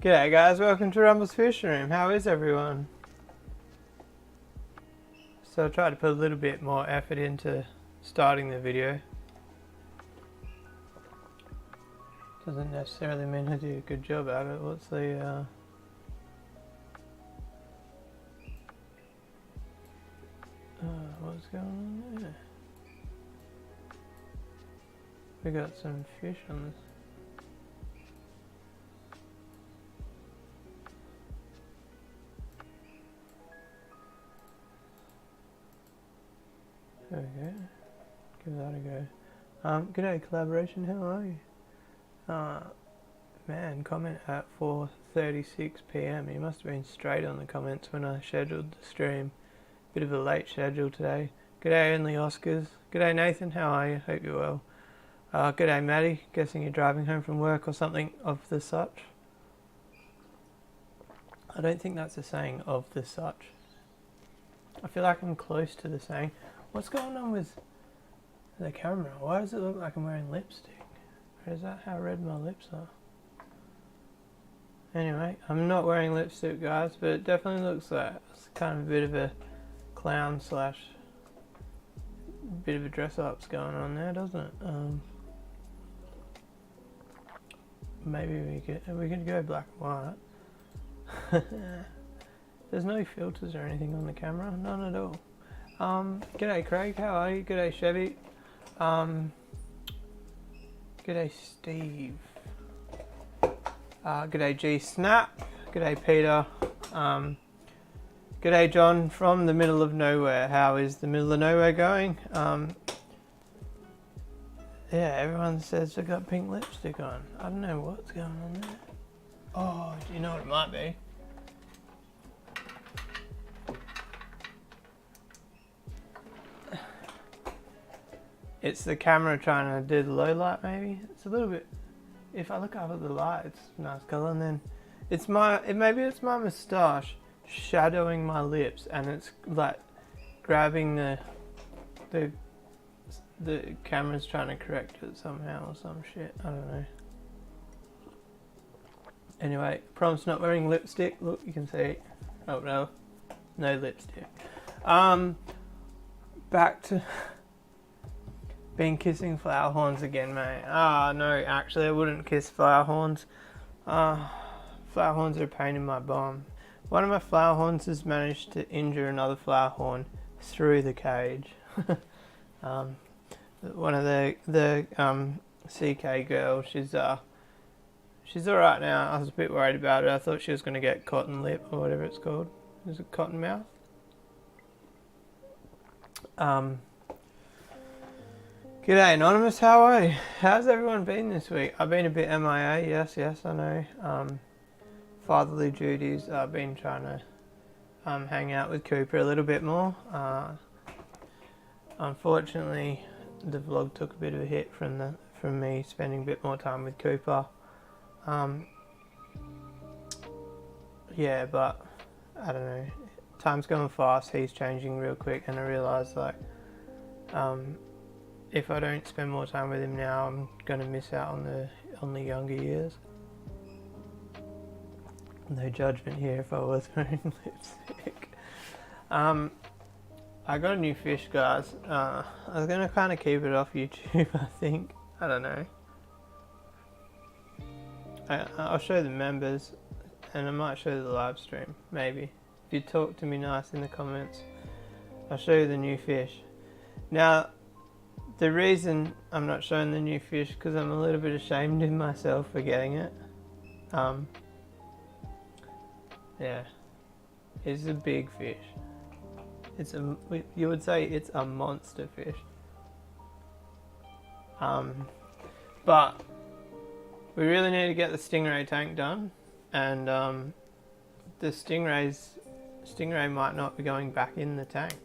G'day guys, welcome to Rumble's Fishing Room. How is everyone? So I tried to put a little bit more effort into starting the video. Doesn't necessarily mean I do a good job at it. What's the what's going on there? We got some fish on this. There we go. Give that a go. G'day Collaboration, how are you? Man, comment at 4:36 PM. You must have been straight on the comments when I scheduled the stream. Bit of a late schedule today. G'day Only Oscars. G'day Nathan, how are you? Hope you're well. G'day Maddie, guessing you're driving home from work or something of the such. I don't think that's a saying of the such. I feel like I'm close to the saying. What's going on with the camera? Why does it look like I'm wearing lipstick? Or is that how red my lips are? Anyway, I'm not wearing lipstick guys, but it definitely looks like it's kind of a bit of a clown slash bit of a dress up's going on there, doesn't it? Maybe we could go black and white. There's no filters or anything on the camera, none at all. G'day Craig, how are you? G'day Chevy. G'day Steve. G'day G Snap. G'day Peter. G'day John from the middle of nowhere. How is the middle of nowhere going? Yeah, everyone says I got pink lipstick on. I don't know what's going on there. Oh, do you know what it might be? It's the camera trying to do the low light maybe. It's a little bit, if I look up at the light, it's a nice colour, and then it's maybe it's my moustache shadowing my lips, and it's like grabbing the camera's trying to correct it somehow or some shit. I don't know. Anyway, promise not wearing lipstick. Look, you can see. Oh no, no lipstick. Back to been kissing flower horns again, mate. No, actually I wouldn't kiss flower horns. Flower horns are a pain in my bum. One of my flower horns has managed to injure another flower horn through the cage. One of the CK girls, she's alright now. I was a bit worried about it. I thought she was going to get cotton lip or whatever it's called. Is it cotton mouth? G'day Anonymous, how are you? How's everyone been this week? I've been a bit MIA, yes, I know. Fatherly duties, I've been trying to hang out with Cooper a little bit more. Unfortunately, the vlog took a bit of a hit from me spending a bit more time with Cooper. Yeah, but I don't know. Time's going fast, he's changing real quick, and I realised like if I don't spend more time with him now, I'm gonna miss out on the younger years. No judgment here if I was wearing lipstick. I got a new fish, guys. I was gonna kind of keep it off YouTube, I think. I don't know. I'll show the members, and I might show the live stream, maybe. If you talk to me nice in the comments, I'll show you the new fish. Now, the reason I'm not showing the new fish because I'm a little bit ashamed of myself for getting it. Yeah, it's a big fish. You would say it's a monster fish. But we really need to get the stingray tank done, and the stingray might not be going back in the tank.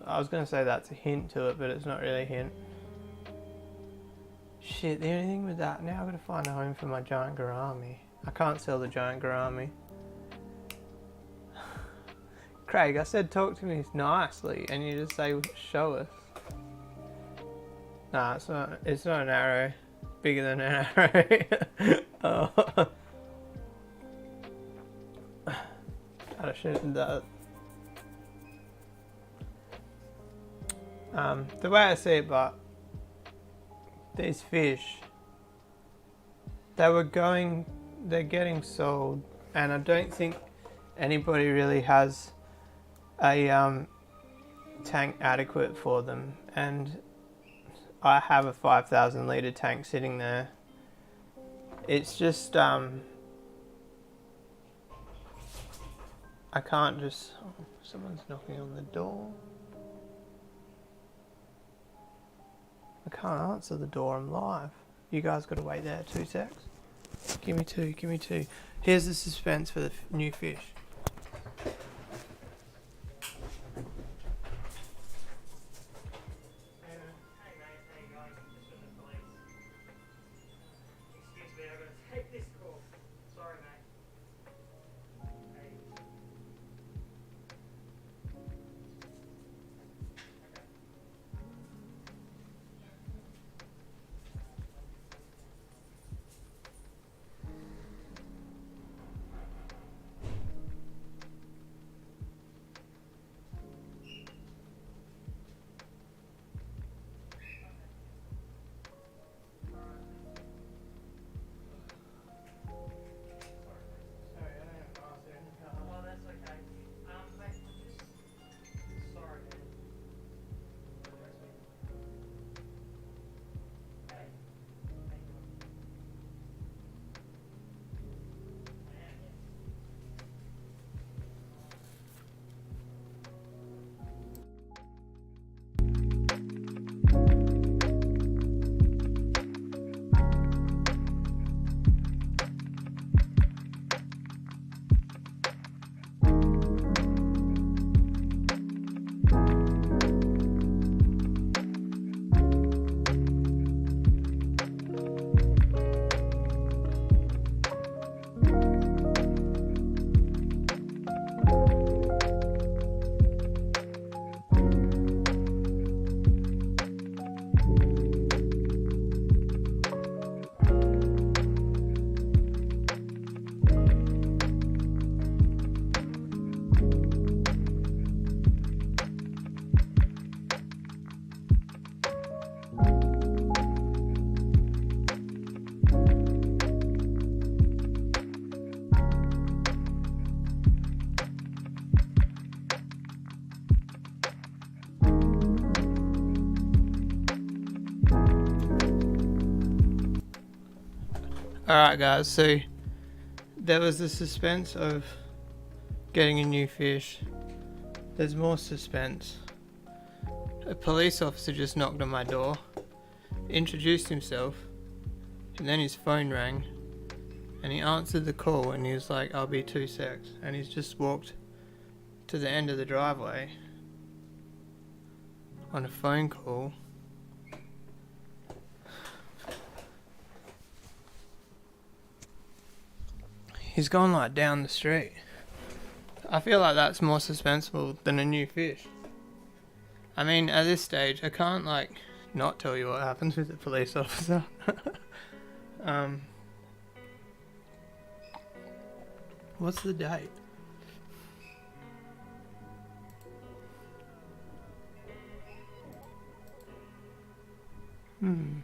I was going to say that's a hint to it, but it's not really a hint. Shit, the only thing with that, now I've got to find a home for my giant gourami. I can't sell the giant gourami. Craig, I said talk to me nicely, and you just say show us. Nah, it's not an arrow. Bigger than an arrow. I shouldn't that. The way I see it, but these fish, they're getting sold, and I don't think anybody really has a tank adequate for them. And I have a 5,000 litre tank sitting there. It's just I can't just. Oh, someone's knocking on the door. I can't answer the door, I'm live. You guys gotta wait there 2 secs. Give me two. Here's the suspense for the new fish. Hey mate, how you going? Just from the police. Excuse me, I've got to take this call. Sorry mate. Hey. Alright guys, so there was the suspense of getting a new fish. There's more suspense. A police officer just knocked on my door, introduced himself, and then his phone rang, and he answered the call and he was like, I'll be 2 secs, and he's just walked to the end of the driveway on a phone call. He's gone like down the street. I feel like that's more suspenseful than a new fish. I mean, at this stage, I can't like not tell you what happens with the police officer. What's the date? Hmm.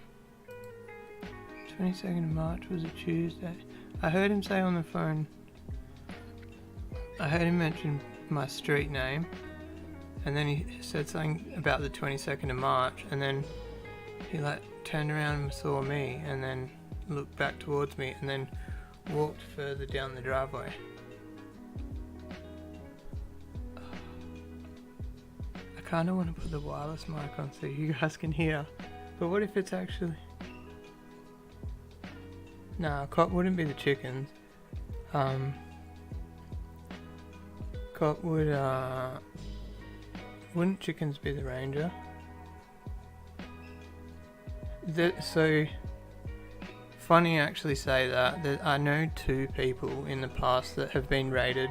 22nd of March was a Tuesday. I heard him say on the phone, I heard him mention my street name, and then he said something about the 22nd of March, and then he like turned around and saw me, and then looked back towards me, and then walked further down the driveway. I kinda want to put the wireless mic on so you guys can hear, but what if it's actually... Nah, cop wouldn't be the chickens. Cop would, wouldn't chickens be the ranger? So, funny actually say that I know 2 people in the past that have been raided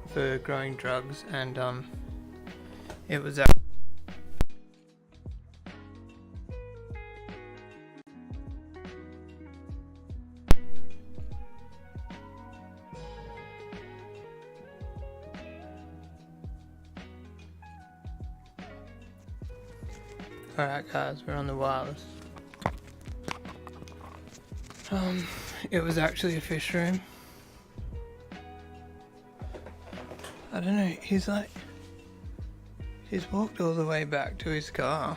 for growing drugs, and it was Alright guys, we're on the wireless. It was actually a fish room. I don't know, he's walked all the way back to his car.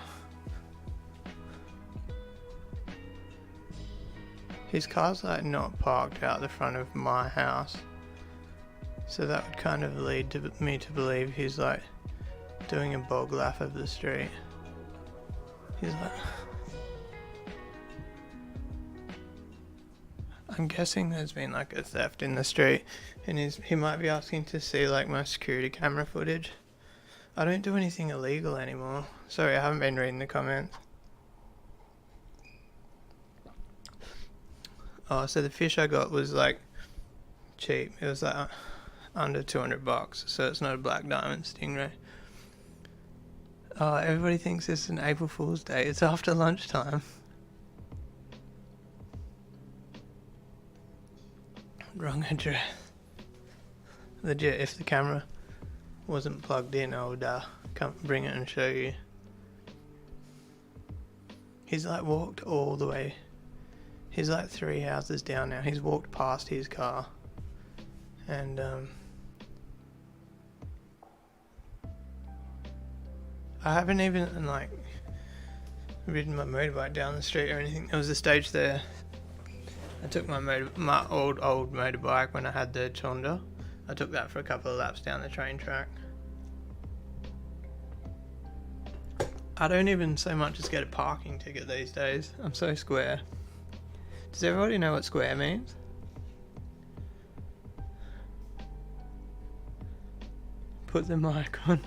His car's like not parked out the front of my house. So that would kind of lead to me to believe he's like doing a bog lap of the street. He's like... I'm guessing there's been like a theft in the street and he might be asking to see like my security camera footage. I don't do anything illegal anymore. Sorry, I haven't been reading the comments. Oh, so the fish I got was like cheap. It was like under $200, so it's not a black diamond stingray. Oh, everybody thinks it's an April Fool's Day. It's after lunchtime. Wrong address. Legit, if the camera wasn't plugged in, I would come bring it and show you. He's like walked all the way. He's like 3 houses down now. He's walked past his car. And I haven't even like ridden my motorbike down the street or anything. There was a stage there. I took my old motorbike when I had the Chonda. I took that for a couple of laps down the train track. I don't even so much as get a parking ticket these days. I'm so square. Does everybody know what square means? Put the mic on.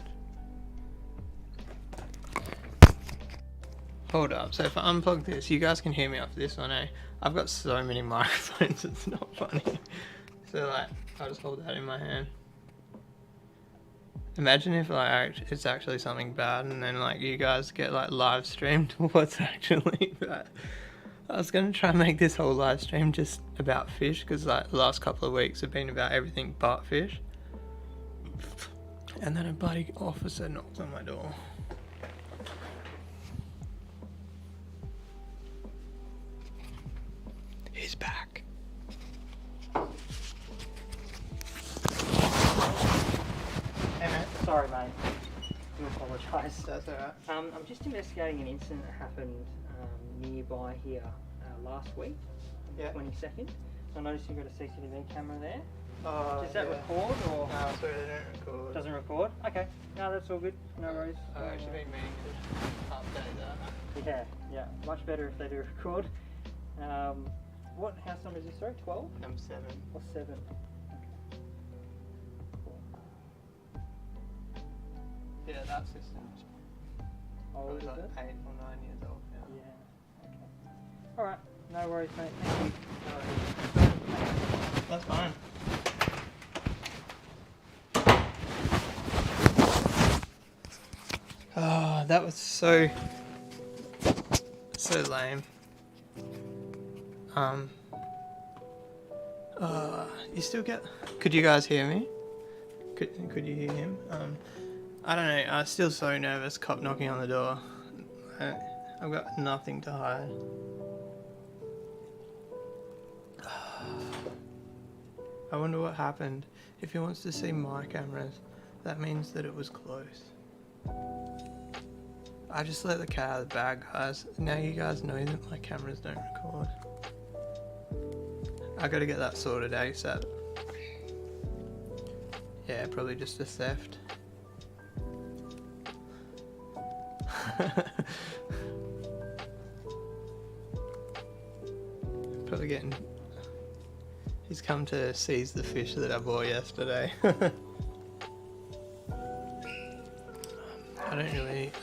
Hold up, so if I unplug this, you guys can hear me off this one, eh? I've got so many microphones, it's not funny. So like, I'll just hold that in my hand. Imagine if like it's actually something bad and then like you guys get like live streamed what's actually bad. I was gonna try and make this whole live stream just about fish, because like the last couple of weeks have been about everything but fish. And then a bloody officer knocked on my door. He's back. Hey mate. Sorry mate, do apologise. That's alright. I'm just investigating an incident that happened nearby here last week, on the 22nd. I noticed you've got a CCTV camera there. Does that record or? No, sorry, they don't record. Doesn't record? Okay, no, that's all good, no worries. I've actually been meaning to update that. Yeah, much better if they do record. What house number is this, sorry? 12? Number 7. Or 7? Yeah, that system's Oh, is like it? 8 or 9 years old now. Yeah, okay. Alright, no worries mate, thank you. That's fine. Oh, that was so lame. You still get... Could you guys hear me? Could you hear him? I don't know, I'm still so nervous, cop knocking on the door. I've got nothing to hide. I wonder what happened. If he wants to see my cameras, that means that it was close. I just let the cat out of the bag, guys. Now you guys know that my cameras don't record. I gotta get that sorted ASAP. Yeah, probably just a theft. Probably getting... He's come to seize the fish that I bought yesterday. I don't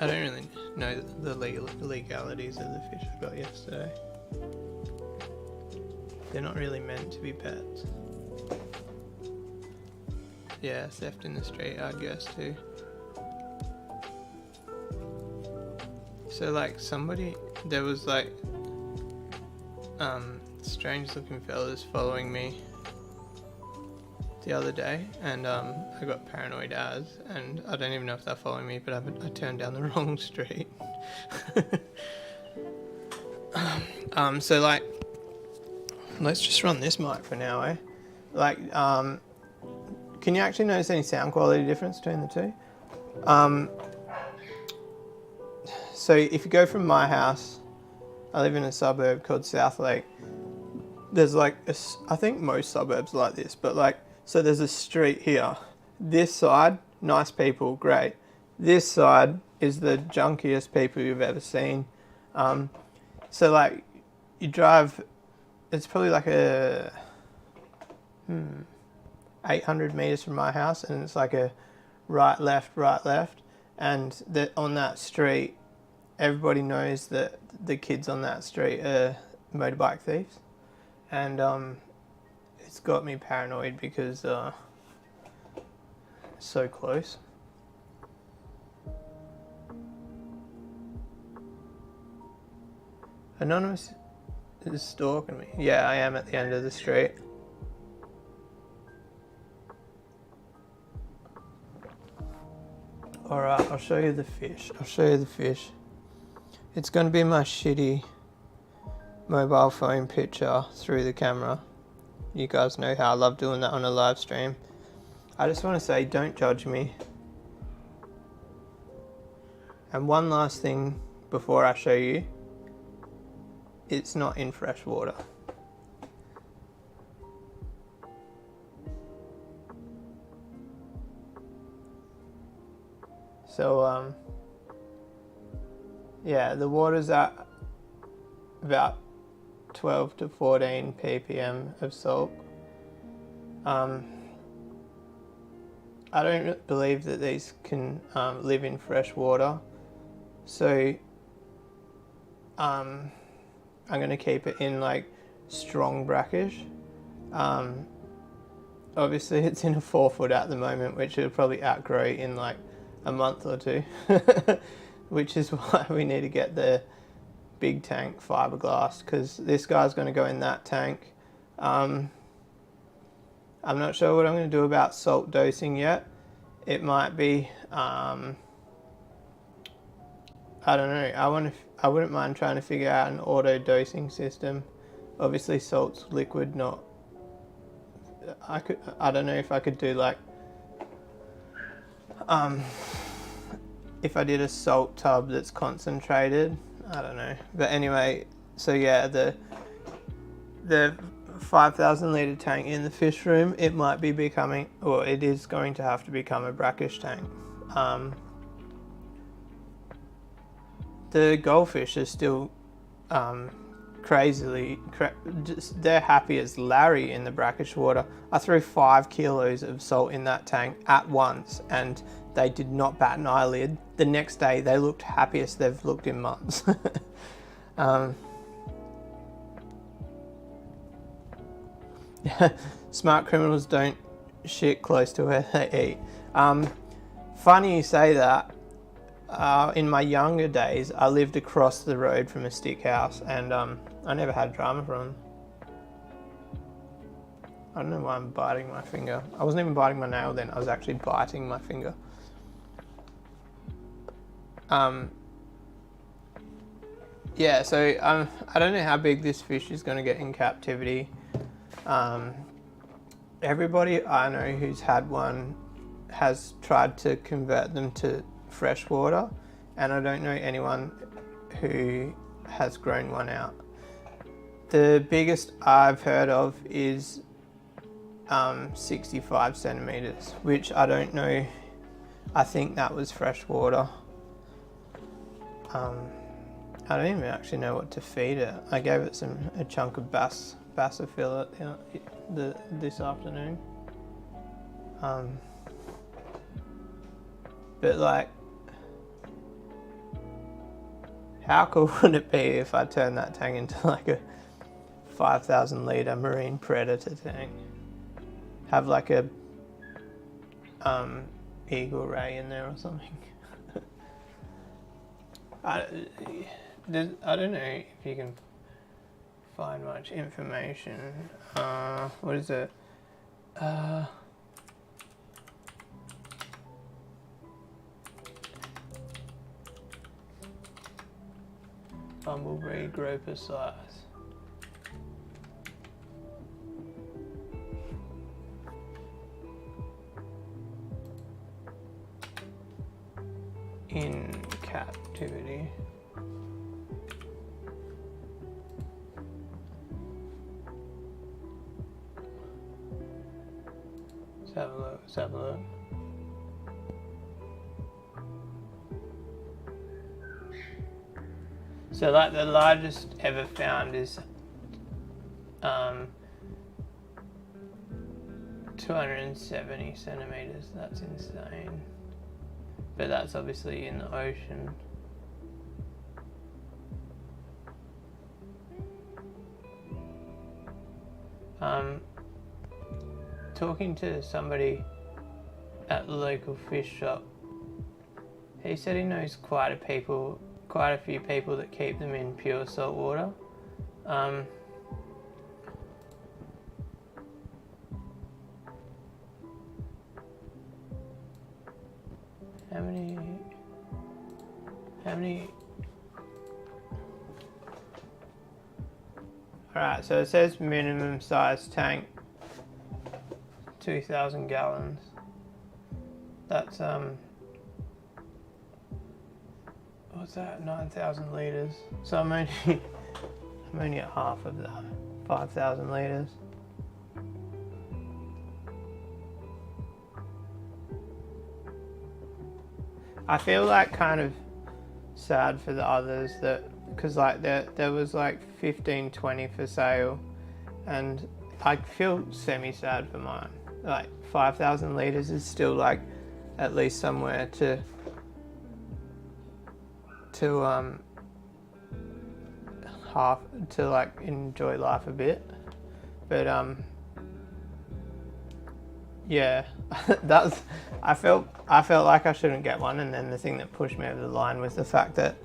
really know the legalities of the fish I got yesterday. They're not really meant to be pets. Yeah, theft in the street, I guess too. So like there was like strange looking fellas following me the other day, and I got paranoid as, and I don't even know if they're following me, but I turned down the wrong street. So like, let's just run this mic for now, eh? Like, can you actually notice any sound quality difference between the two? So if you go from my house, I live in a suburb called Southlake. There's like, I think most suburbs are like this, but like, so there's a street here. This side, nice people, great. This side is the junkiest people you've ever seen. So like, you drive, it's probably like 800 meters from my house, and it's like a right, left, and on that street, everybody knows that the kids on that street are motorbike thieves, and it's got me paranoid because it's so close. Anonymous is stalking me. Yeah, I am at the end of the street. Alright, I'll show you the fish. It's going to be my shitty mobile phone picture through the camera. You guys know how I love doing that on a live stream. I just want to say, don't judge me. And one last thing before I show you. It's not in fresh water. So, yeah, the water's at about 12 to 14 ppm of salt. I don't believe that these can live in fresh water, so I'm going to keep it in like strong brackish. Obviously it's in a 4 foot at the moment, which it'll probably outgrow in like a month or two, which is why we need to get the big tank fiberglass, because this guy's going to go in that tank. I'm not sure what I'm going to do about salt dosing yet. It might be, I don't know, I wouldn't mind trying to figure out an auto dosing system. Obviously salt's liquid, not, I don't know if I could do like, if I did a salt tub that's concentrated, I don't know. But anyway, so yeah, the 5,000 litre tank in the fish room, it might be becoming, or it is going to have to become a brackish tank. The goldfish are still they're happy as Larry in the brackish water. I threw 5 kilos of salt in that tank at once and they did not bat an eyelid. The next day they looked happiest they've looked in months. Smart criminals don't shit close to where they eat. Funny you say that. In my younger days, I lived across the road from a stick house, and I never had drama from them. I don't know why I'm biting my finger. I wasn't even biting my nail then, I was actually biting my finger. Yeah, so I don't know how big this fish is going to get in captivity. Everybody I know who's had one has tried to convert them to fresh water, and I don't know anyone who has grown one out. The biggest I've heard of is 65 centimeters, which I don't know, I think that was fresh water. I don't even actually know what to feed it. I gave it a chunk of bassa fillet this afternoon. But like, how cool would it be if I turned that tank into like a 5,000 litre marine predator tank? Have like a eagle ray in there or something. I don't know if you can find much information. What is it? Bumblebee grouper size. In captivity. Let's have a look, let's have a look. So like the largest ever found is 270 centimeters. That's insane. But that's obviously in the ocean. Talking to somebody at the local fish shop, he said he knows quite a few people that keep them in pure salt water. How many? Alright, so it says minimum size tank, 2,000 gallons. That's what's that? 9,000 liters. So I'm only at half of that. 5,000 liters. I feel like kind of sad for the others that, because like there was like 15, 20 for sale, and I feel semi-sad for mine. Like 5,000 liters is still like at least somewhere to like enjoy life a bit, but yeah, I felt like I shouldn't get one, and then the thing that pushed me over the line was the fact that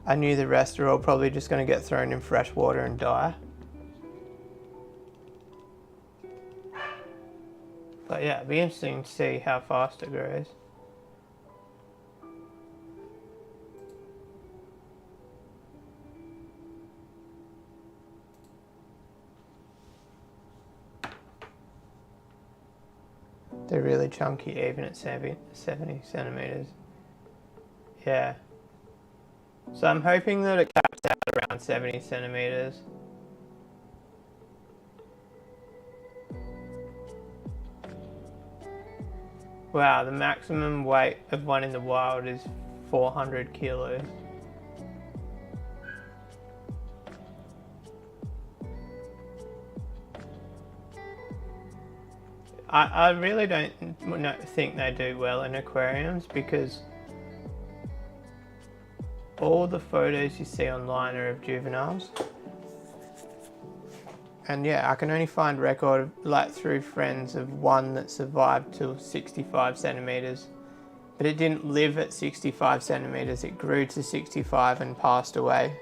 I knew the rest are all probably just going to get thrown in fresh water and die. But yeah, it'd be interesting to see how fast it grows. They're really chunky even at 70 centimeters. Yeah. So I'm hoping that it caps out around 70 centimeters. Wow, the maximum weight of one in the wild is 400 kilos. I really don't think they do well in aquariums, because all the photos you see online are of juveniles. And yeah, I can only find record, like through friends, of one that survived till 65 centimeters. But it didn't live at 65 centimeters, it grew to 65 and passed away.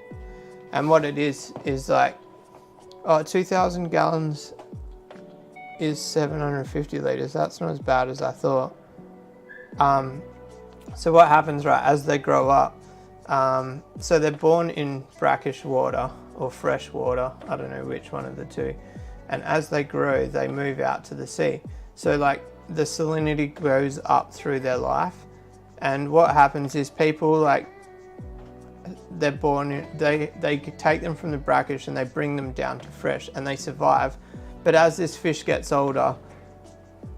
And what it is like, 2,000 gallons is 750 liters. That's not as bad as I thought. So what happens, right, as they grow up, so they're born in brackish water or fresh water, I don't know which one of the two, and as they grow they move out to the sea. So like the salinity goes up through their life, and what happens is people, like, they're born in, they take them from the brackish and they bring them down to fresh and they survive. But as this fish gets older,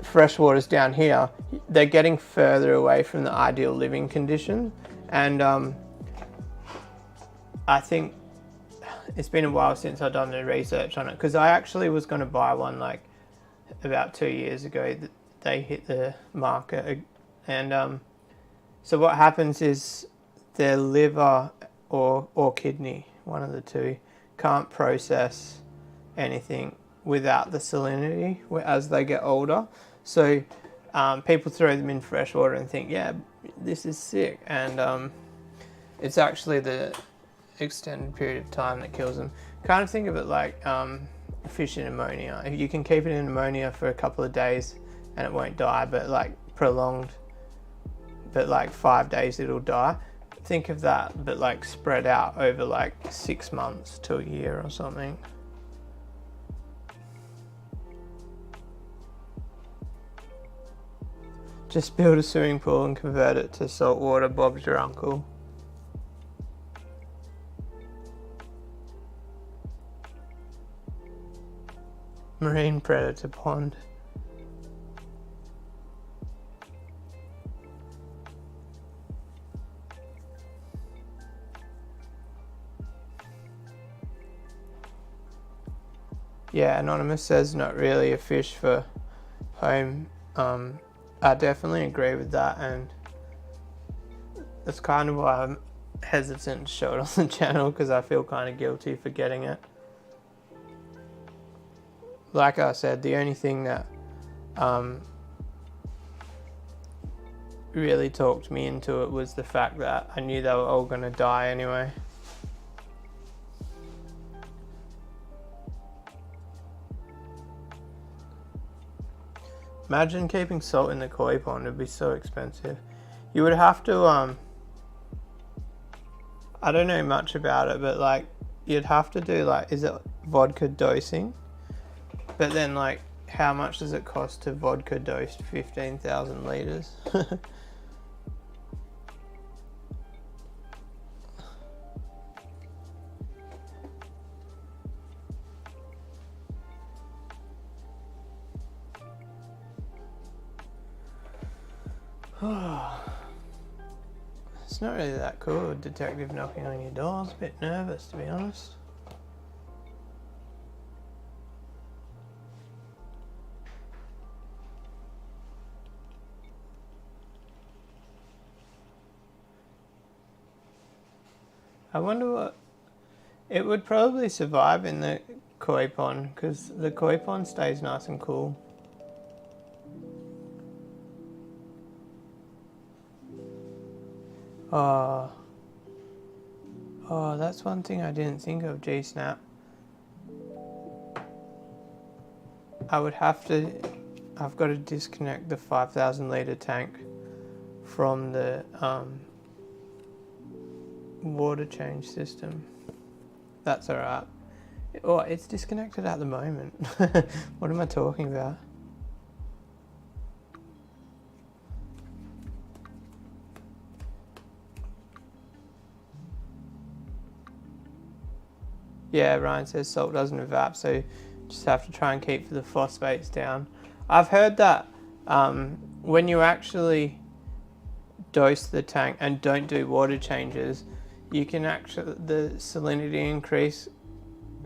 freshwater's down here, they're getting further away from the ideal living condition. And I think it's been a while since I've done the research on it, because I actually was going to buy one like about 2 years ago. They hit the market, and so what happens is their liver or kidney, one of the two, can't process anything without the salinity as they get older. So people throw them in fresh water and think, yeah, this is sick, and it's actually the extended period of time that kills them. Kind of think of it like fish in ammonia. If you can keep it in ammonia for a couple of days and it won't die, but like prolonged, but like 5 days it'll die. think of that, but like spread out over like 6 months to a year or something. Just build a swimming pool and convert it to salt water. Bob's your uncle. Marine predator pond. Yeah, Anonymous says not really a fish for home. I definitely agree with that, and that's kind of why I'm hesitant to show it on the channel, because I feel kind of guilty for getting it. Like I said, the only thing that really talked me into it was the fact that I knew they were all going to die anyway. Imagine keeping salt in the koi pond, it'd be so expensive. You would have to, I don't know much about it, but like, you'd have to do like, is it vodka dosing? But then like, how much does it cost to vodka dose 15,000 litres? It's not really that cool, a detective knocking on your door. I was a bit nervous, to be honest. I wonder what... It would probably survive in the koi pond, because the koi pond stays nice and cool. Oh, that's one thing I didn't think of, G-Snap. I've got to disconnect the 5,000 litre tank from the water change system. That's alright. Oh, it's disconnected at the moment. What am I talking about? Yeah, Ryan says salt doesn't evap, so you just have to try and keep the phosphates down. I've heard that when you actually dose the tank and don't do water changes, you can actually, the salinity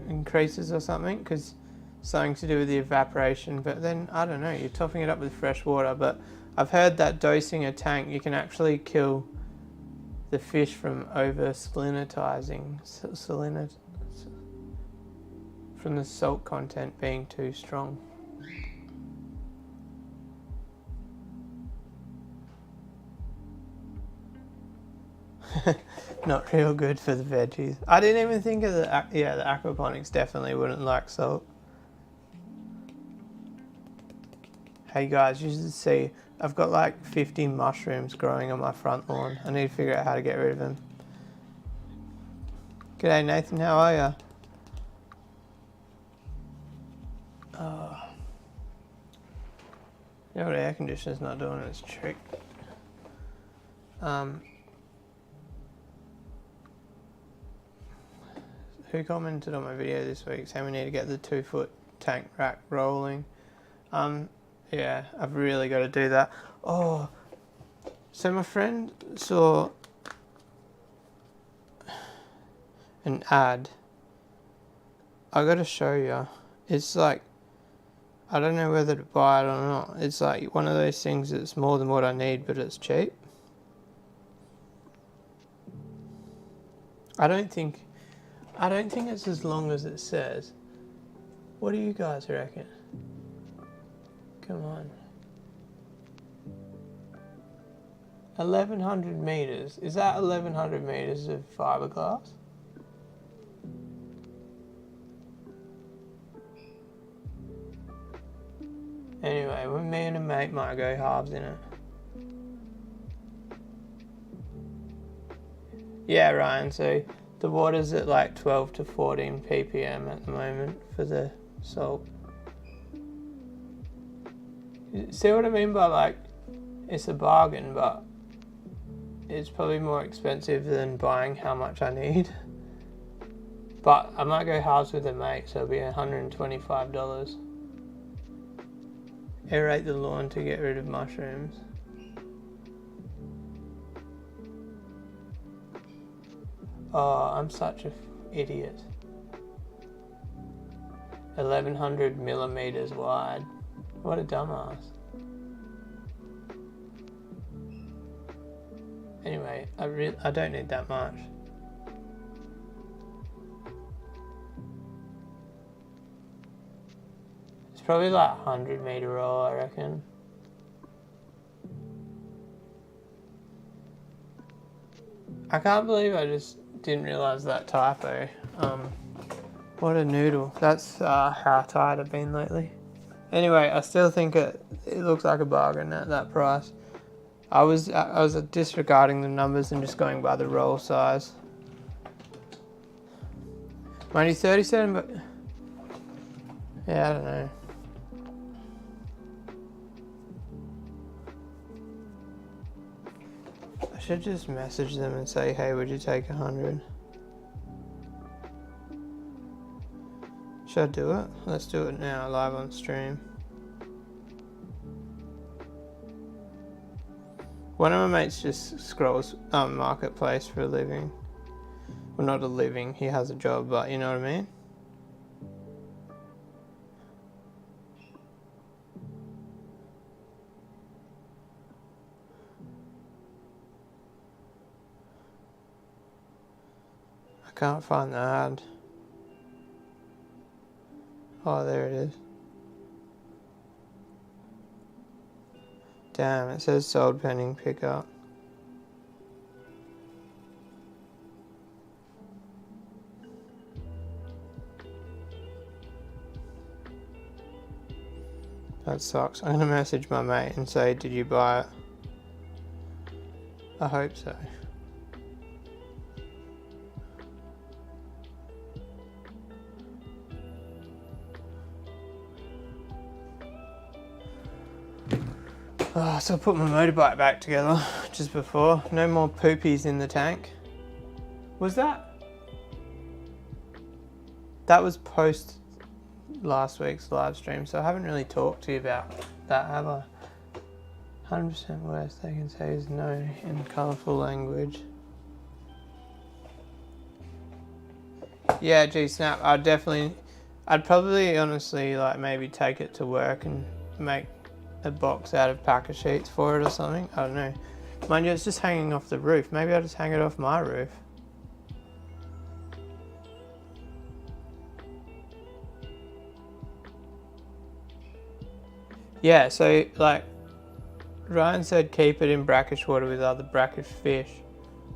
increases or something, because something to do with the evaporation. But then, I don't know, you're topping it up with fresh water. But I've heard that dosing a tank, you can actually kill the fish from over salinitizing, from the salt content being too strong. Not real good for the veggies. I didn't even think of the aquaponics definitely wouldn't like salt. Hey guys, you should see, I've got like 50 mushrooms growing on my front lawn. I need to figure out how to get rid of them. G'day Nathan, how are ya? You know what, air conditioner's not doing its trick. Who commented on my video this week saying we need to get the 2-foot tank rack rolling? Yeah, I've really got to do that. Oh, so my friend saw an ad. I got to show you. It's like, I don't know whether to buy it or not. It's like one of those things that's more than what I need, but it's cheap. I don't think it's as long as it says. What do you guys reckon? Come on. 1,100 meters. Is that 1,100 meters of fiberglass? Anyway, me and a mate might go halves in it. Yeah, Ryan, so the water's at like 12 to 14 ppm at the moment for the salt. See what I mean by like, it's a bargain, but it's probably more expensive than buying how much I need. But I might go halves with a mate, so it'll be $125. Aerate the lawn to get rid of mushrooms. Oh, I'm such an idiot. 1100 millimeters wide. What a dumbass. Anyway, I don't need that much. It's probably like 100 meter roll, I reckon. I can't believe I just didn't realise that typo. What a noodle. That's how tired I've been lately. Anyway, I still think it looks like a bargain at that price. I was disregarding the numbers and just going by the roll size. Mind you, 37, but yeah, I don't know. I should just message them and say, hey, would you take 100? Should I do it? Let's do it now, live on stream. One of my mates just scrolls Marketplace for a living. Well, not a living, he has a job, but you know what I mean? I can't find the ad. Oh, there it is. Damn, it says sold pending pickup. That sucks. I'm gonna message my mate and say, did you buy it? I hope so. Oh, so I put my motorbike back together just before. No more poopies in the tank. Was that? That was post last week's live stream, so I haven't really talked to you about that, have I? 100% worst they can say is no in colourful language. Yeah, G-Snap, I'd probably honestly like maybe take it to work and make a box out of packer sheets for it or something. I don't know. Mind you, it's just hanging off the roof. Maybe I'll just hang it off my roof. Yeah, so like Ryan said, keep it in brackish water with other brackish fish.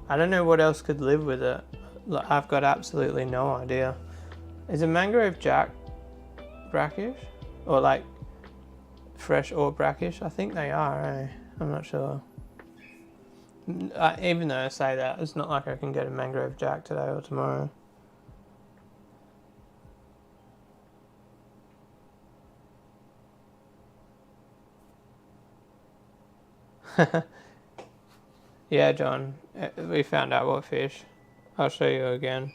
I don't know what else could live with it. Like, I've got absolutely no idea. Is a mangrove jack brackish? Or like fresh or brackish? I think they are, eh? I'm not sure. Even though I say that, it's not like I can get a mangrove jack today or tomorrow. Yeah, John, we found out what fish. I'll show you again.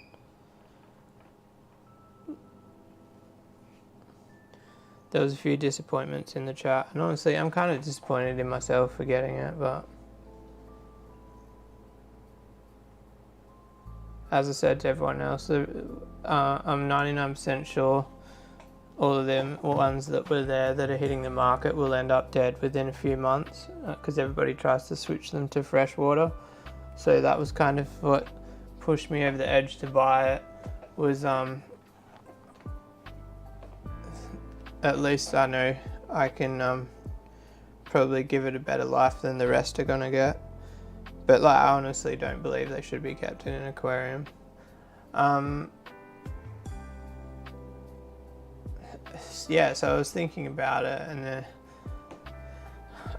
There was a few disappointments in the chat, and honestly, I'm kind of disappointed in myself for getting it, but as I said to everyone else, I'm 99% sure all of them ones that were there that are hitting the market will end up dead within a few months because everybody tries to switch them to fresh water. So that was kind of what pushed me over the edge to buy it, was at least I know I can probably give it a better life than the rest are gonna get. But like, I honestly don't believe they should be kept in an aquarium. Yeah, so I was thinking about it, and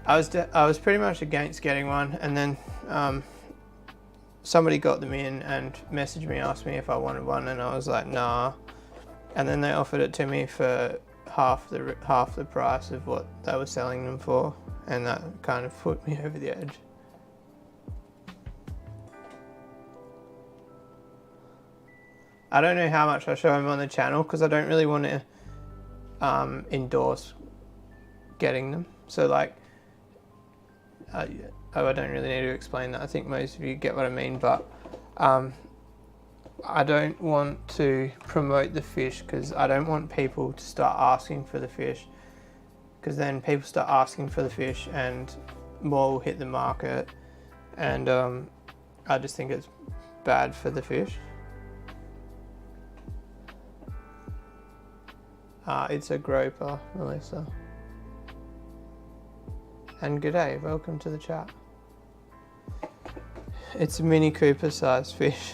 I was pretty much against getting one, and then somebody got them in and messaged me, asked me if I wanted one, and I was like, nah. And then they offered it to me for half the price of what they were selling them for, and that kind of put me over the edge. I don't know how much I show them on the channel because I don't really want to endorse getting them. So like, I don't really need to explain that. I think most of you get what I mean, but I don't want to promote the fish because I don't want people to start asking for the fish, because then people start asking for the fish and more will hit the market, and I just think it's bad for the fish. It's a groper, Melissa. And g'day, welcome to the chat. It's a Mini Cooper sized fish.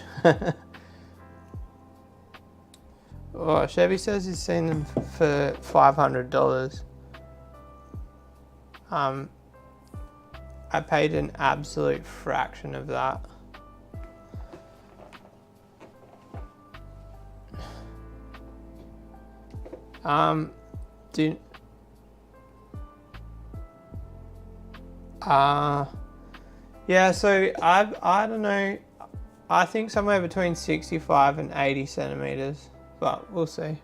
Oh, Chevy says he's seen them for $500. I paid an absolute fraction of that. Yeah, so I don't know, I think somewhere between 65 and 80 centimeters, but we'll see.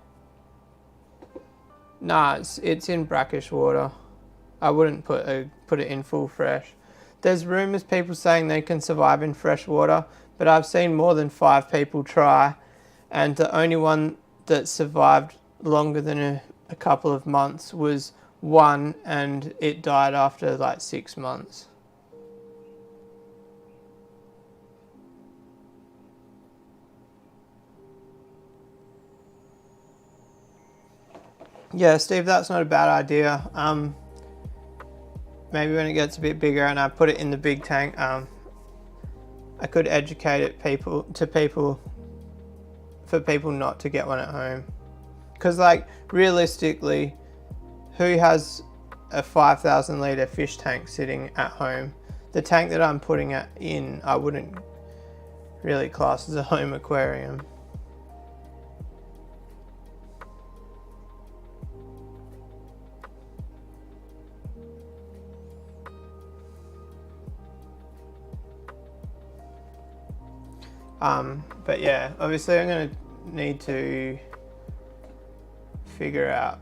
Nah, it's in brackish water. I wouldn't put it in full fresh. There's rumors people saying they can survive in fresh water, but I've seen more than 5 people try, and the only one that survived longer than a couple of months was one, and it died after like 6 months. Yeah, Steve, that's not a bad idea. Maybe when it gets a bit bigger and I put it in the big tank, I could educate for people not to get one at home. Because like realistically, who has a 5,000 litre fish tank sitting at home? The tank that I'm putting it in, I wouldn't really class as a home aquarium. But yeah, obviously I'm going to need to figure out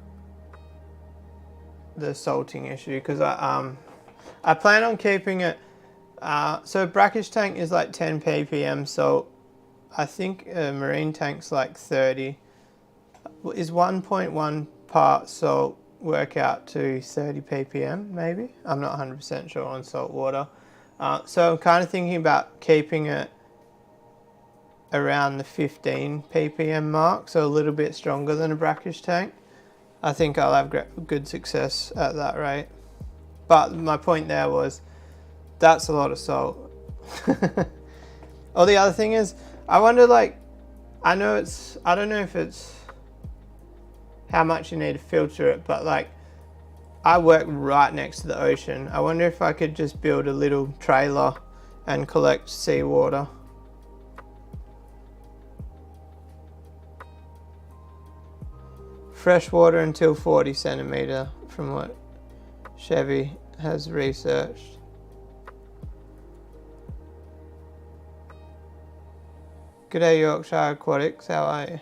the salting issue, because I plan on keeping it, so a brackish tank is like 10 ppm salt. I think a marine tank's like 30. Is 1.1 part salt work out to 30 ppm maybe? I'm not 100% sure on salt water. So I'm kind of thinking about keeping it around the 15 ppm mark, so a little bit stronger than a brackish tank. I think I'll have good success at that rate. But my point there was, that's a lot of salt. Oh, the other thing is, I wonder, like, I don't know if it's how much you need to filter it, but like, I work right next to the ocean. I wonder if I could just build a little trailer and collect seawater. Fresh water until 40 centimeter, from what Chevy has researched. G'day Yorkshire Aquatics, how are you?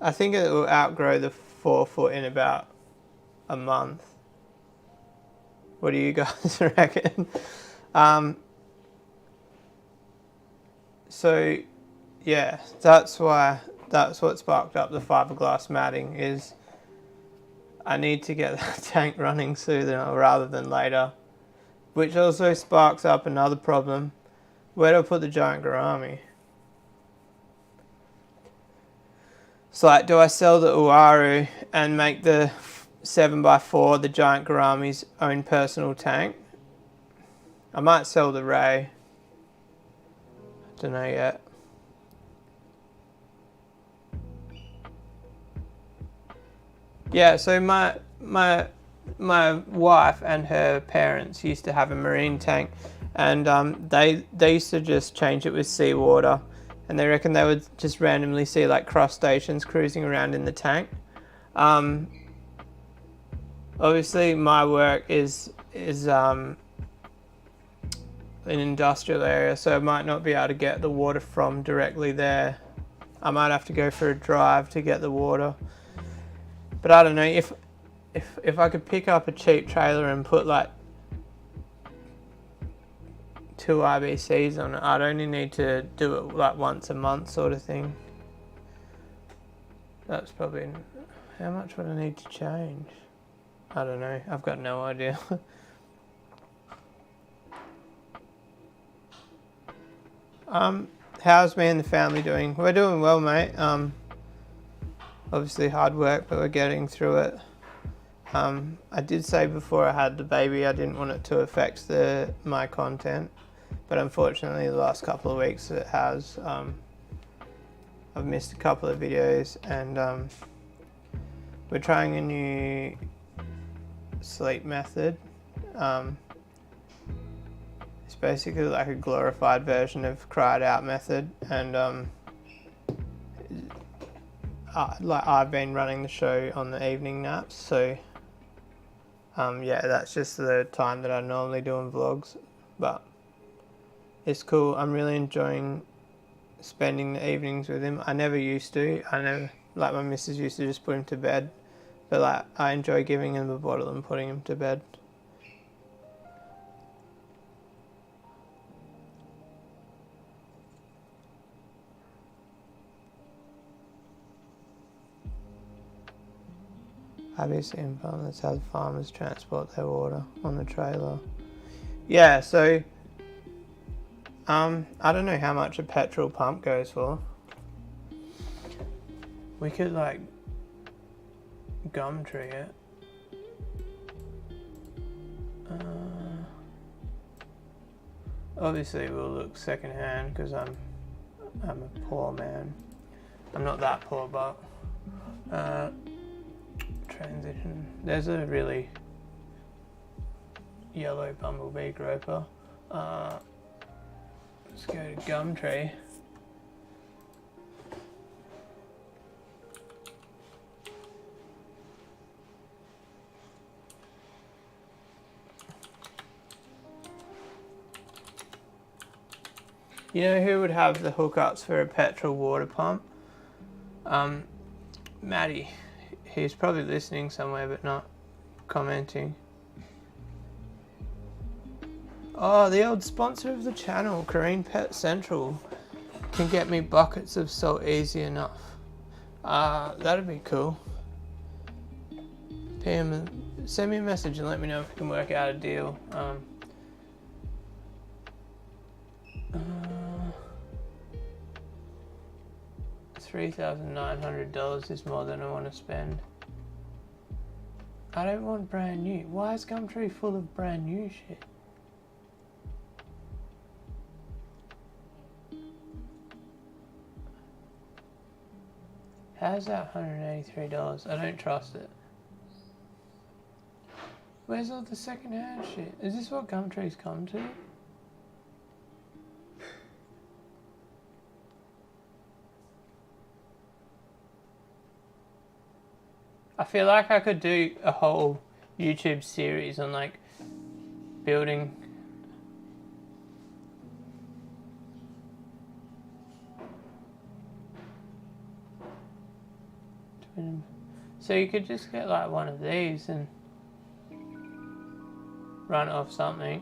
I think it will outgrow the 4 foot in about a month. What do you guys reckon? So yeah, that's what sparked up the fiberglass matting, is I need to get that tank running sooner rather than later, which also sparks up another problem. Where do I put the giant gourami? It's like, do I sell the Uaru and make the 7x4 the giant gourami's own personal tank? I might sell the Ray. I don't know yet. Yeah, so my my wife and her parents used to have a marine tank, and they used to just change it with seawater, and they reckon they would just randomly see like crustaceans cruising around in the tank. Obviously my work is an industrial area, so I might not be able to get the water from directly there. I might have to go for a drive to get the water. But I don't know, if I could pick up a cheap trailer and put like 2 IBCs on it, I'd only need to do it like once a month sort of thing. That's probably, how much would I need to change? I don't know, I've got no idea. How's me and the family doing? We're doing well, mate. Obviously hard work, but we're getting through it. I did say before I had the baby I didn't want it to affect my content, but unfortunately the last couple of weeks it has. I've missed a couple of videos, and we're trying a new sleep method. It's basically like a glorified version of cried out method, and like I've been running the show on the evening naps, so yeah, that's just the time that I normally do in vlogs, but it's cool. I'm really enjoying spending the evenings with him. I never used to. Like my missus used to just put him to bed, but like I enjoy giving him a bottle and putting him to bed. Obviously in fun, that's how the farmers transport their water on the trailer. Yeah, so I don't know how much a petrol pump goes for. We could like Gumtree it. Obviously we'll look second hand because I'm a poor man. I'm not that poor, but transition. There's a really yellow bumblebee groper. Let's go to Gumtree. You know who would have the hookups for a petrol water pump? Maddie. He's probably listening somewhere but not commenting. Oh, the old sponsor of the channel, Kareen Pet Central, can get me buckets of salt easy enough. That'd be cool. PM, send me a message and let me know if we can work out a deal. $3,900 is more than I want to spend. I don't want brand new. Why is Gumtree full of brand new shit? How's that $183? I don't trust it. Where's all the second hand shit? Is this what Gumtree's come to? I feel like I could do a whole YouTube series on like building so you could just get like one of these and run it off something.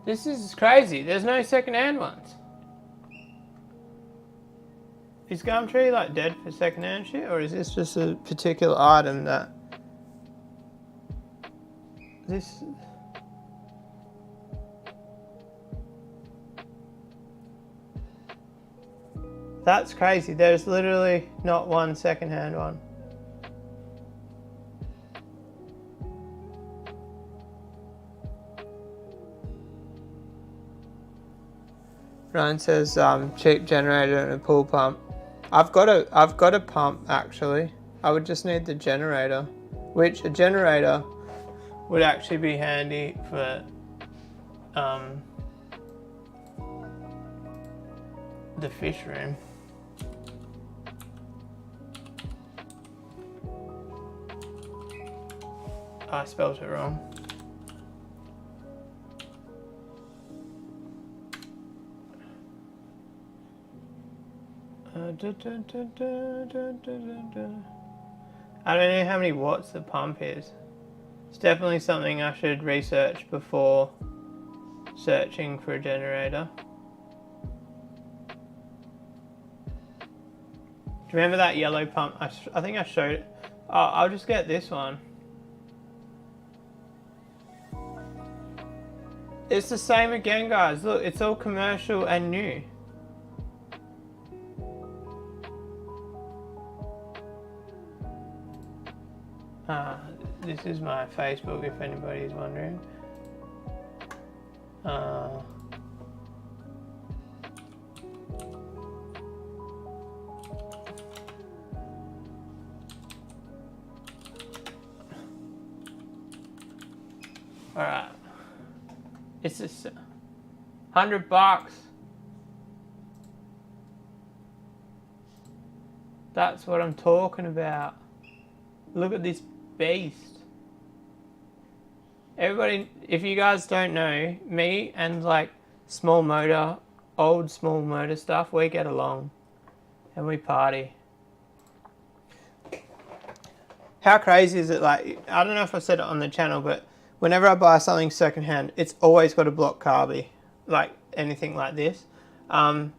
This is crazy. There's no second-hand ones. Is Gumtree like dead for second-hand shit, or is this just a particular item that this? That's crazy. There's literally not one second-hand one. Ryan says cheap generator and a pool pump. I've got a pump actually. I would just need the generator, which a generator would actually be handy for the fish room. I spelled it wrong. I don't know how many watts the pump is. It's definitely something I should research before searching for a generator. Do you remember that yellow pump? I think I showed it. Oh, I'll just get this one. It's the same again, guys. Look, it's all commercial and new. This is my Facebook, if anybody's wondering. Alright. It's just $100. That's what I'm talking about. Look at this beast. Everybody, if you guys don't know, me and like old small motor stuff, we get along and we party. How crazy is it? Like, I don't know if I said it on the channel, but whenever I buy something secondhand, it's always got a block carby, like anything like this. I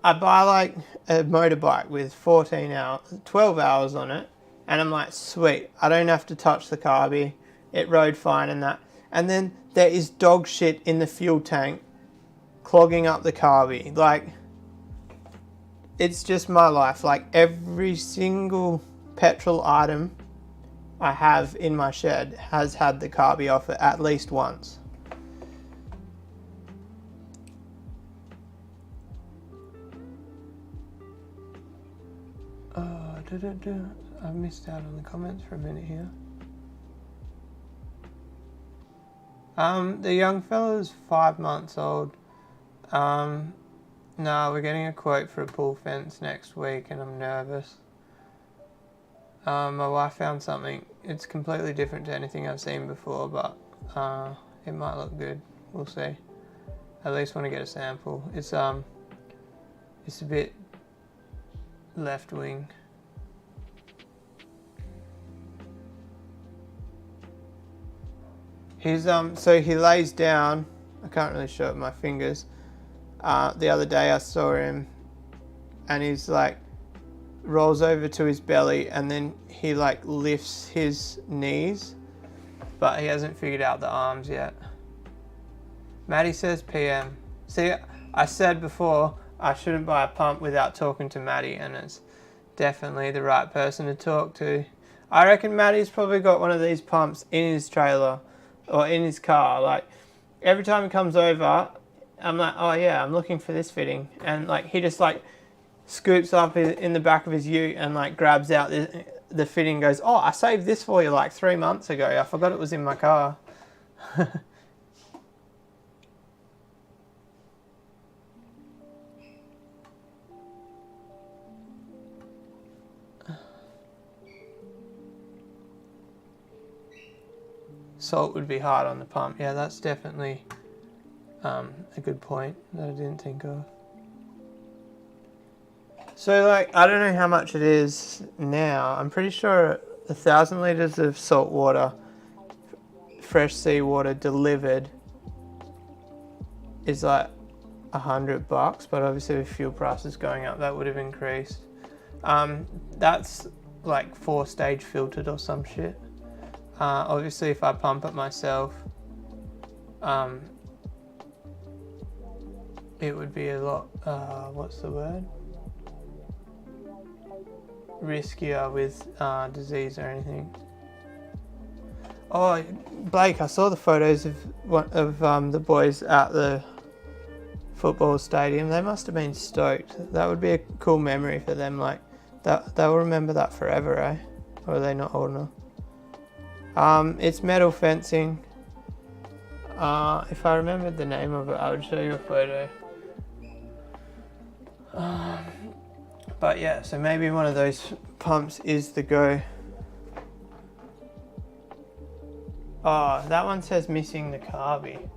buy like a motorbike with 12 hours on it, and I'm like, sweet, I don't have to touch the carby, it rode fine and that. And then there is dog shit in the fuel tank clogging up the carby. Like, it's just my life. Like, every single petrol item I have in my shed has had the carby off it at least once. I've missed out on the comments for a minute here. The young fella's 5 months old. No, we're getting a quote for a pool fence next week and I'm nervous. My wife found something. It's completely different to anything I've seen before, but it might look good. We'll see. At least want to get a sample. It's a bit left wing. He's so he lays down. I can't really show it with my fingers. The other day I saw him, and he's like rolls over to his belly, and then he like lifts his knees, but he hasn't figured out the arms yet. Maddie says PM. See, I said before I shouldn't buy a pump without talking to Maddie, and it's definitely the right person to talk to. I reckon Maddie's probably got one of these pumps in his trailer or in his car. Like, every time he comes over, I'm like, oh yeah, I'm looking for this fitting, and like he just like scoops up in the back of his ute and like grabs out the fitting and goes, oh, I saved this for you like 3 months ago, I forgot it was in my car. Salt would be hard on the pump. Yeah, that's definitely a good point that I didn't think of. So, like, I don't know how much it is now. I'm pretty sure 1,000 litres of salt water, fresh seawater delivered, is like $100, but obviously with fuel prices going up, that would have increased. That's like 4-stage filtered or some shit. Obviously if I pump it myself, it would be a lot, what's the word? Riskier with disease or anything. Oh, Blake, I saw the photos of the boys at the football stadium. They must have been stoked. That would be a cool memory for them. Like they'll remember that forever, eh? Or are they not old enough? It's metal fencing. If I remembered the name of it, I would show you a photo. But yeah, so maybe one of those pumps is the go. Oh, that one says missing the carby.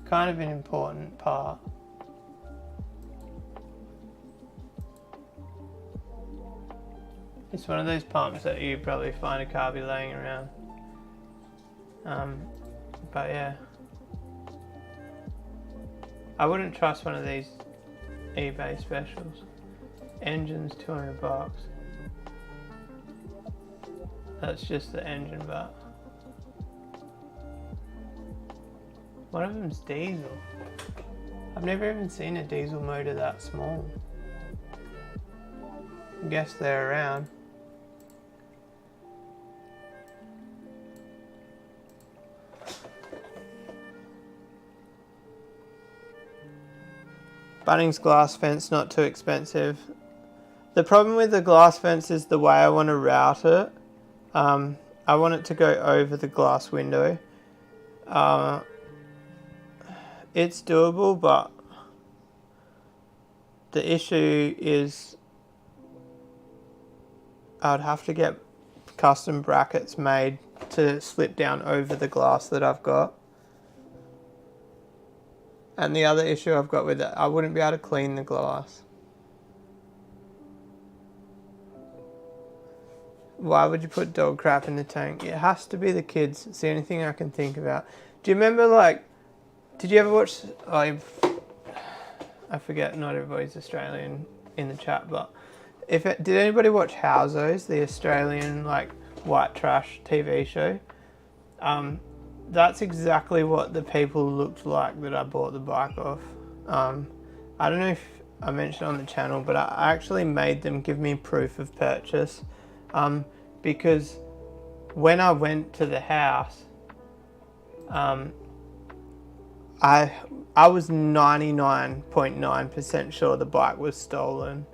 Kind of an important part. It's one of those pumps that you probably find a carby laying around. But yeah. I wouldn't trust one of these eBay specials. Engine's $200. That's just the engine, but one of them's diesel. I've never even seen a diesel motor that small. I guess they're around. Bunnings glass fence, not too expensive. The problem with the glass fence is the way I want to route it. I want it to go over the glass window. It's doable, but the issue is I'd have to get custom brackets made to slip down over the glass that I've got. And the other issue I've got with it, I wouldn't be able to clean the glass. Why would you put dog crap in the tank? It has to be the kids. It's the only thing I can think about. Do you remember, like, did you ever watch, I forget, not everybody's Australian in the chat, but did anybody watch Housos, the Australian, like, white trash TV show? That's exactly what the people looked like that I bought the bike off. I don't know if I mentioned on the channel, but I actually made them give me proof of purchase. Because when I went to the house, I was 99.9% sure the bike was stolen.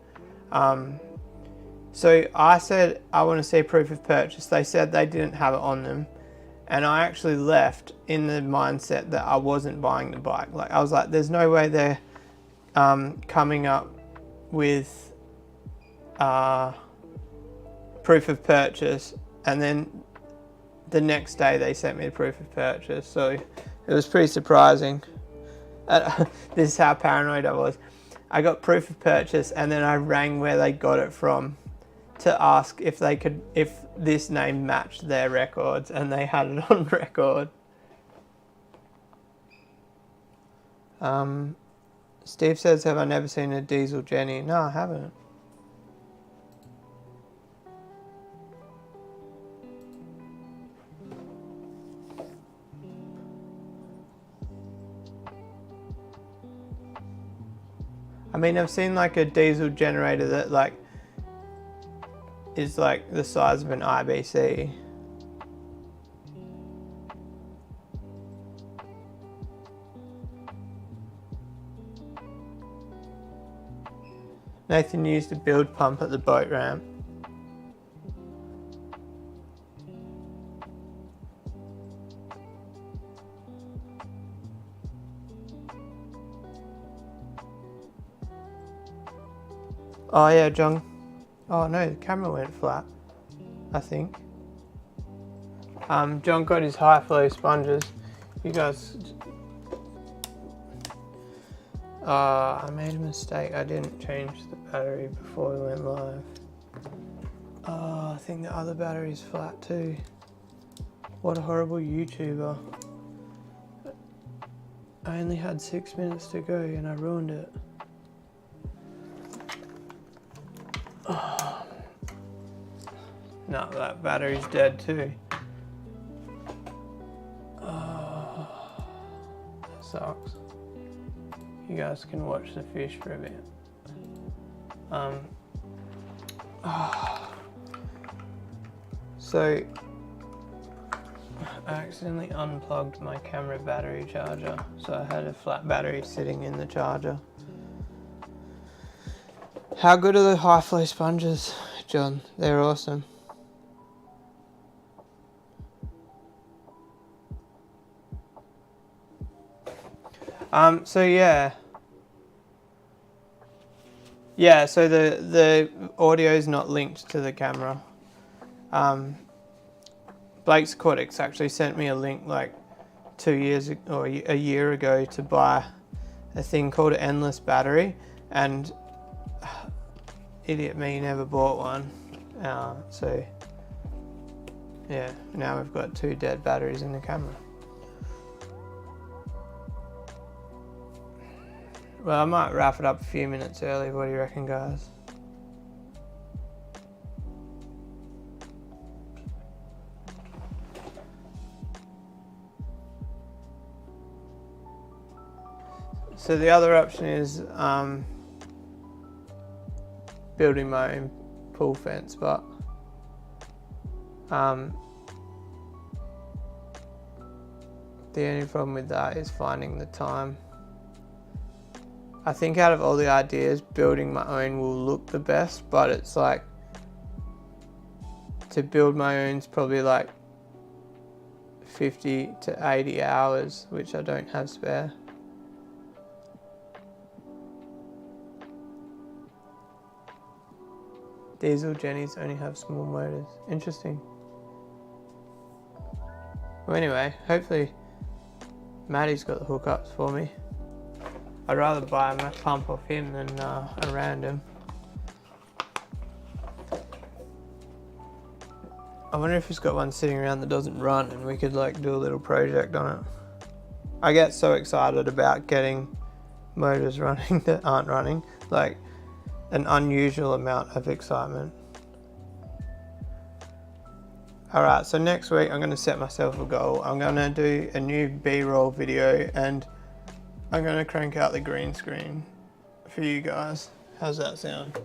So I said, I want to see proof of purchase. They said they didn't have it on them. And I actually left in the mindset that I wasn't buying the bike. Like, I was like, there's no way they're coming up with proof of purchase, and then the next day they sent me the proof of purchase. So it was pretty surprising. This is how paranoid I was. I got proof of purchase, and then I rang where they got it from to ask if this name matched their records, and they had it on record. Steve says, have I never seen a diesel Jenny? No, I haven't. I mean, I've seen like a diesel generator that like is like the size of an IBC. Nathan used a build pump at the boat ramp. Oh yeah, John. Oh no, the camera went flat, I think. John got his high flow sponges. You guys... I made a mistake. I didn't change the battery before we went live. Oh, I think the other battery's flat too. What a horrible YouTuber. I only had 6 minutes to go and I ruined it. Oh. No, that battery's dead too. Oh, that sucks. You guys can watch the fish for a bit. So I accidentally unplugged my camera battery charger, so I had a flat battery sitting in the charger. How good are the high flow sponges, John? They're awesome. So yeah. Yeah, so the audio is not linked to the camera. Blake's Cortex actually sent me a link like 2 years or a year ago to buy a thing called an endless battery, and idiot me never bought one. So yeah, now we've got 2 dead batteries in the camera. Well, I might wrap it up a few minutes early. What do you reckon, guys? So the other option is building my own pool fence, but the only problem with that is finding the time. I think out of all the ideas, building my own will look the best, but it's like, to build my own is probably like 50 to 80 hours, which I don't have spare. Diesel Jennies only have small motors. Interesting. Well, anyway, hopefully Maddie's got the hookups for me. I'd rather buy my pump off him than a random. I wonder if he's got one sitting around that doesn't run and we could like do a little project on it. I get so excited about getting motors running that aren't running, like an unusual amount of excitement. Alright, so next week I'm going to set myself a goal. I'm going to do a new B-roll video and I'm going to crank out the green screen for you guys. How's that sound?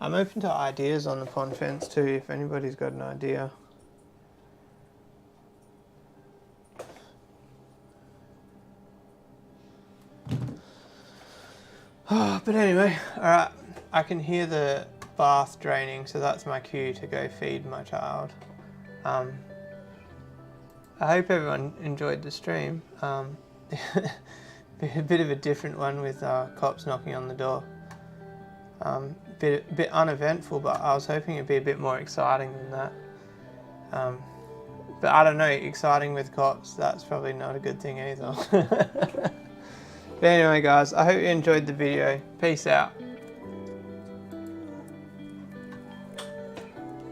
I'm open to ideas on the pond fence too, if anybody's got an idea. Oh, but anyway, alright. I can hear the bath draining, so that's my cue to go feed my child. I hope everyone enjoyed the stream. A bit of a different one with cops knocking on the door. Bit uneventful, but I was hoping it'd be a bit more exciting than that. But I don't know, exciting with cops, that's probably not a good thing either. But anyway guys, I hope you enjoyed the video. Peace out.